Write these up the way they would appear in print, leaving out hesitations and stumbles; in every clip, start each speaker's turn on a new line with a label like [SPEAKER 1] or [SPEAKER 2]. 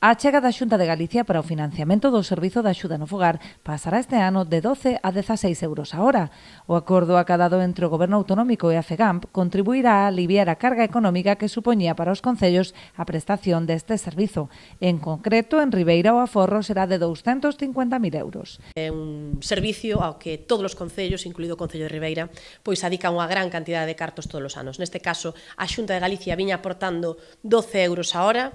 [SPEAKER 1] A achega da Xunta de Galicia para o financiamento do Servizo de Axuda no Fogar pasará este ano de 12 a 16 euros a hora. O acordo acadado entre o Goberno Autonómico e a FEGAMP contribuirá a aliviar a carga económica que supoñía para os concellos a prestación deste servizo. En concreto, en Ribeira o aforro será de 250.000 euros.
[SPEAKER 2] É un servicio ao que todos os concellos, incluído o Concello de Ribeira, pois adican unha gran cantidade de cartos todos os anos. Neste caso, a Xunta de Galicia viña aportando 12 euros a hora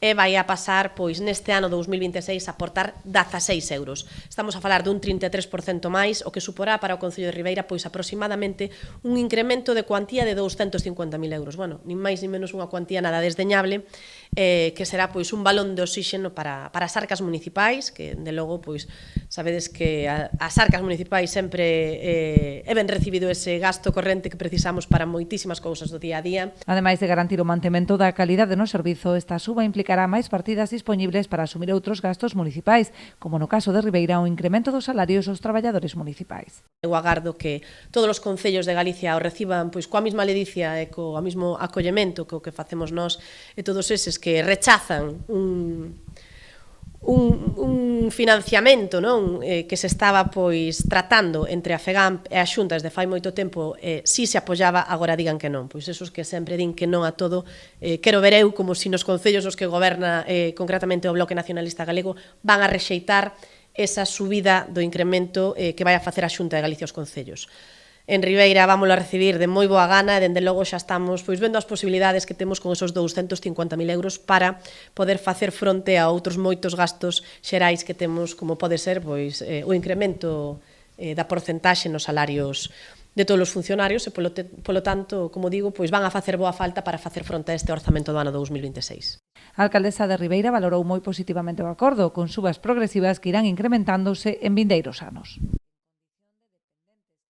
[SPEAKER 2] e vai a pasar, pois, neste ano 2026 a aportar 16 euros. Estamos a falar dun 33% máis, o que suporá para o Concello de Ribeira, pois, aproximadamente un incremento de cuantía de 250.000 euros. Bueno, nin máis nin menos unha cuantía nada desdeñable, que será, pois, un balón de oxígeno para as arcas municipais, que, de logo, pois, sabedes que as arcas municipais sempre é ben recibido ese gasto corrente que precisamos para moitísimas cousas do día a día.
[SPEAKER 1] Ademais de garantir o mantemento da calidade no servizo, esta suba implicará máis partidas dispoñibles para asumir outros gastos municipais, como no caso de Ribeira o incremento dos salarios aos traballadores municipais.
[SPEAKER 2] Eu agardo que todos os concellos de Galicia o reciban pois coa mesma ledicia e co mesmo acollemento que o que facemos nós e todos eses que rechazan un financiamento, non, que se estaba pois tratando entre a FEGAMP e a Xunta desde fai moito tempo, si se apoiaba, agora digan que non. Pois esos que sempre din que non a todo, quero ver eu como si nos concellos os que goberna concretamente o Bloque Nacionalista Galego van a rexeitar esa subida do incremento que vai a facer a Xunta de Galicia aos concellos. En Ribeira vámoslo a recibir de moi boa gana e, dende logo, xa estamos pois vendo as posibilidades que temos con esos 250.000 euros para poder facer fronte a outros moitos gastos xerais que temos, como pode ser pois o incremento da porcentaxe nos salarios de todos os funcionarios e, polo tanto, como digo, pois van a facer boa falta para facer fronte a este orzamento do ano 2026.
[SPEAKER 1] A alcaldesa de Ribeira valorou moi positivamente o acordo, con subas progresivas que irán incrementándose en vindeiros anos.